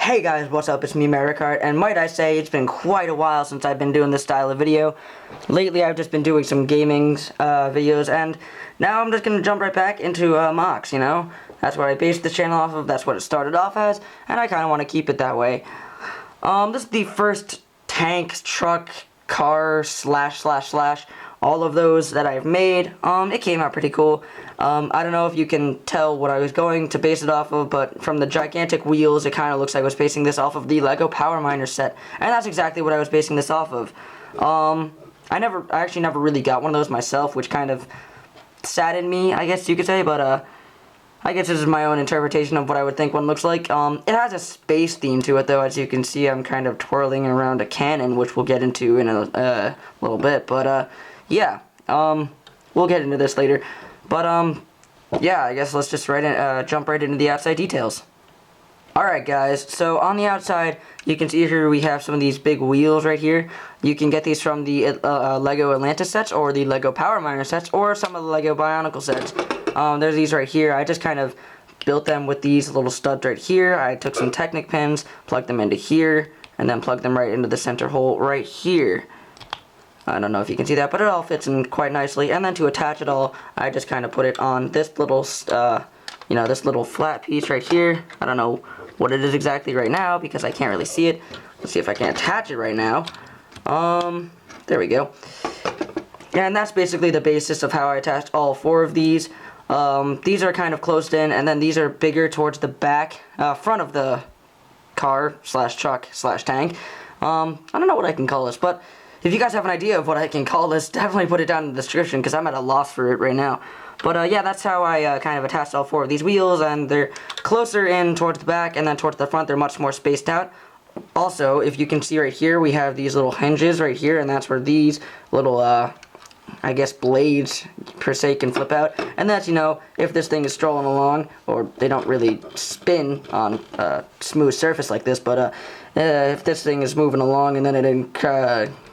Hey guys, what's up? It's me, Maricart, and might I say it's been quite a while since I've been doing this style of video. Lately I've just been doing some gaming videos, and now I'm just going to jump right back into MOCs, you know? That's what I based the channel off of, that's what it started off as, and I kind of want to keep it that way. This is the first tank, truck, car, all of those that I've made. It came out pretty cool. I don't know if you can tell what I was going to base it off of, but from the gigantic wheels, it kind of looks like I was basing this off of the Lego Power Miner set, and that's exactly what I was basing this off of. I actually never really got one of those myself, which kind of saddened me, I guess you could say, but I guess this is my own interpretation of what I would think one looks like. It has a space theme to it, though. As you can see, I'm kind of twirling around a cannon, which we'll get into in a little bit, but yeah, we'll get into this later. But, yeah, I guess let's just jump right into the outside details. Alright guys, so on the outside, you can see here we have some of these big wheels right here. You can get these from the Lego Atlantis sets, or the Lego Power Miner sets, or some of the Lego Bionicle sets. There's these right here. I just kind of built them with these little studs right here. I took some Technic pins, plugged them into here, and then plugged them right into the center hole right here. I don't know if you can see that, but it all fits in quite nicely. And then to attach it all, I just kind of put it on this little, this little flat piece right here. I don't know what it is exactly right now because I can't really see it. Let's see if I can attach it right now. There we go. And that's basically the basis of how I attached all four of these. These are kind of closed in, and then these are bigger towards the back, front of the car slash truck slash tank. I don't know what I can call this, but if you guys have an idea of what I can call this, definitely put it down in the description, because I'm at a loss for it right now. But yeah, that's how I kind of attached all four of these wheels, and they're closer in towards the back, and then towards the front they're much more spaced out. Also, if you can see right here, we have these little hinges right here, and that's where these little, I guess, blades per se can flip out. And that's, you know, if this thing is strolling along, or they don't really spin on a smooth surface like this, but if this thing is moving along and then it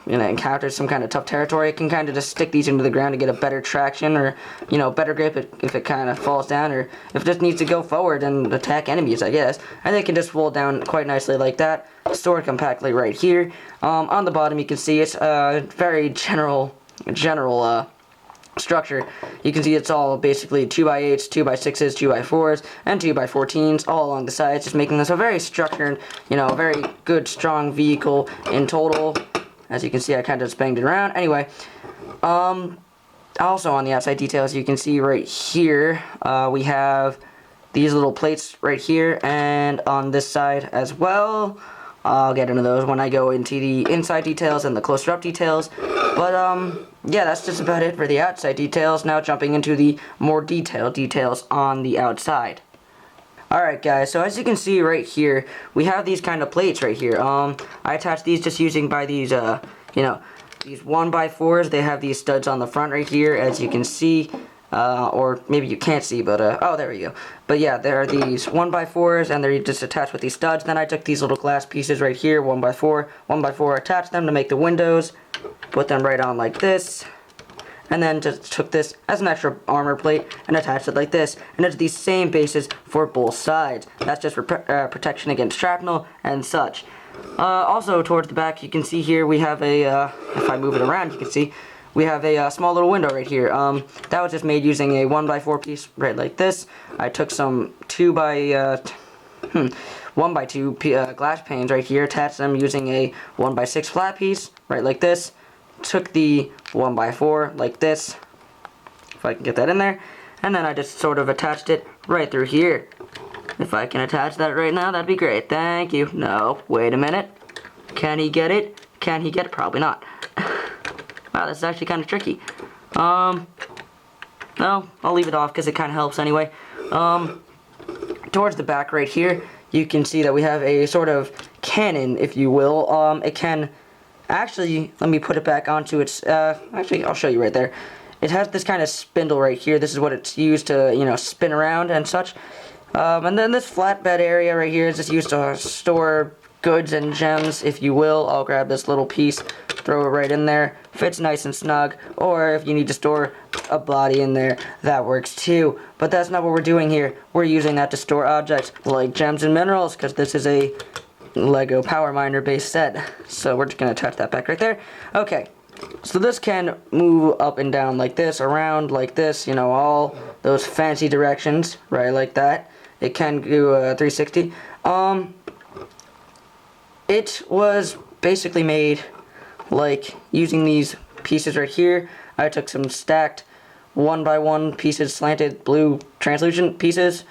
encounters some kind of tough territory, it can kind of just stick these into the ground to get a better traction, or, you know, better grip if it kind of falls down, or if it just needs to go forward and attack enemies, I guess. And they can just fold down quite nicely like that, stored compactly right here. On the bottom you can see it's a very general structure. You can see it's all basically 2x8s, 2x6s, 2x4s, and 2x14s all along the sides, just making this a very structured, you know, very good, strong vehicle in total. As you can see, I kind of just banged it around. Anyway, also on the outside details, you can see right here, we have these little plates right here, and on this side as well. I'll get into those when I go into the inside details and the closer up details. But, yeah, that's just about it for the outside details. Now jumping into the more detailed details on the outside. Alright guys, so as you can see right here, we have these kind of plates right here. I attached these just using by these, these 1x4s. They have these studs on the front right here, as you can see. Or maybe you can't see, but, oh, there we go. But yeah, there are these 1x4s, and they're just attached with these studs. Then I took these little glass pieces right here, 1x4, attached them to make the windows, put them right on like this, and then just took this as an extra armor plate and attached it like this. And it's these same bases for both sides. That's just for protection against shrapnel and such. Also, towards the back, you can see here we have a, if I move it around, you can see, we have a small little window right here. That was just made using a 1x4 piece right like this. I took some 1x2 glass panes right here, attached them using a 1x6 flat piece right like this. Took the 1x4 like this, if I can get that in there, and then I just sort of attached it right through here. If I can attach that right now, that'd be great. Thank you. No, wait a minute. Can he get it? Can he get it? Probably not. Wow, this is actually kind of tricky. No, I'll leave it off because it kind of helps anyway. Towards the back right here, you can see that we have a sort of cannon, if you will. It can actually, let me put it back onto its, actually, I'll show you right there. It has this kind of spindle right here. This is what it's used to, you know, spin around and such. And then this flatbed area right here is just used to store goods and gems, if you will. I'll grab this little piece, throw it right in there. Fits nice and snug. Or if you need to store a body in there, that works too. But that's not what we're doing here. We're using that to store objects like gems and minerals, because this is a Lego Power Miner base set. So we're just going to attach that back right there. Okay, so this can move up and down like this, around like this, you know, all those fancy directions, right, like that. It can do a 360. It was basically made like using these pieces right here. I took some stacked 1x1 pieces, slanted blue translucent pieces,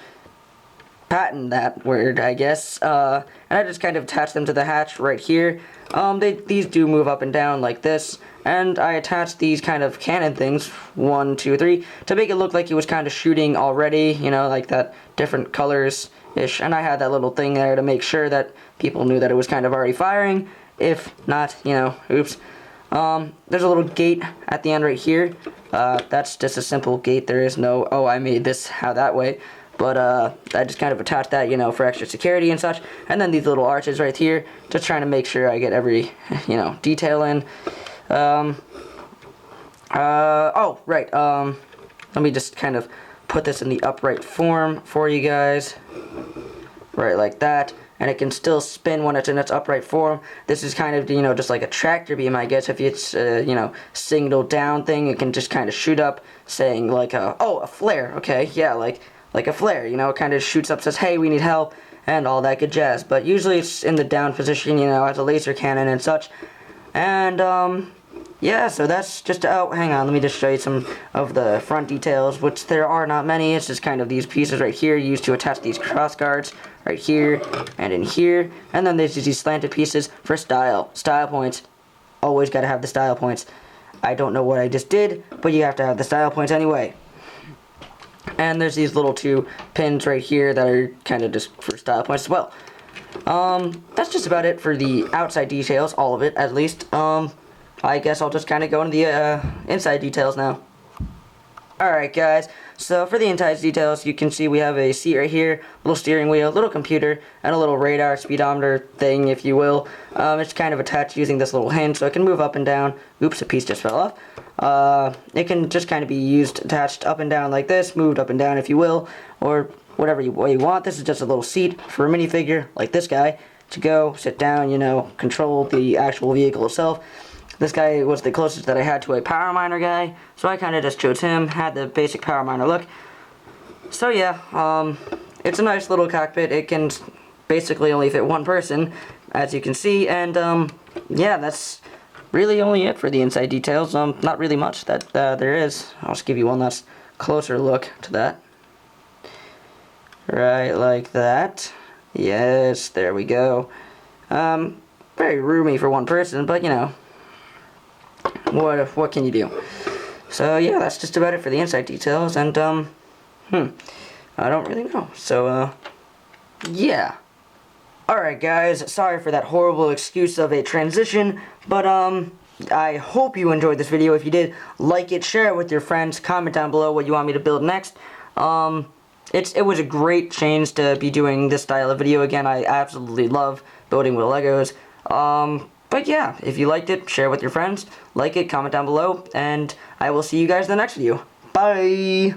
patent that word, I guess, and I just kind of attached them to the hatch right here. These do move up and down like this, and I attached these kind of cannon things, 1, 2, 3, to make it look like it was kind of shooting already, you know, like that different colors-ish, and I had that little thing there to make sure that people knew that it was kind of already firing. If not, you know, oops. There's a little gate at the end right here. That's just a simple gate. There is no, oh, I made this how that way. But I just kind of attached that, you know, for extra security and such. And then these little arches right here, just trying to make sure I get every, you know, detail in. Oh, right. Let me just kind of put this in the upright form for you guys. Right, like that. And it can still spin when it's in its upright form. This is kind of, you know, just like a tractor beam, I guess. If it's, you know, single down thing, it can just kind of shoot up, saying like, a flare. Okay, yeah, like a flare, you know, it kind of shoots up, says, hey, we need help, and all that good jazz. But usually it's in the down position, you know, as a laser cannon and such. And, yeah, so that's just, oh, hang on, let me just show you some of the front details, which there are not many. It's just kind of these pieces right here used to attach these cross guards right here and in here. And then there's these slanted pieces for style points. Always got to have the style points. I don't know what I just did, but you have to have the style points anyway. And there's these little 2 pins right here that are kind of just for style points as well. That's just about it for the outside details, all of it at least. I guess I'll just kind of go into the inside details now. Alright guys, so for the inside details, you can see we have a seat right here, little steering wheel, little computer, and a little radar speedometer thing, if you will. It's kind of attached using this little hinge, so it can move up and down. Oops, a piece just fell off. It can just kind of be used, attached up and down like this, moved up and down, if you will, or whatever way you want. This is just a little seat for a minifigure, like this guy, to go, sit down, you know, control the actual vehicle itself. This guy was the closest that I had to a power miner guy, so I kind of just chose him, had the basic power miner look. So yeah, it's a nice little cockpit. It can basically only fit 1 person, as you can see, and yeah, that's really only it for the inside details. Not really much that there is. I'll just give you one last closer look to that. Right, like that. Yes, there we go. Very roomy for 1 person, but you know, what can you do? So yeah, that's just about it for the inside details, and I don't really know. So yeah. Alright guys, sorry for that horrible excuse of a transition, but I hope you enjoyed this video. If you did, like it, share it with your friends, comment down below what you want me to build next. It was a great change to be doing this style of video again. I absolutely love building with Legos. But yeah, if you liked it, share it with your friends, like it, comment down below, and I will see you guys in the next video. Bye!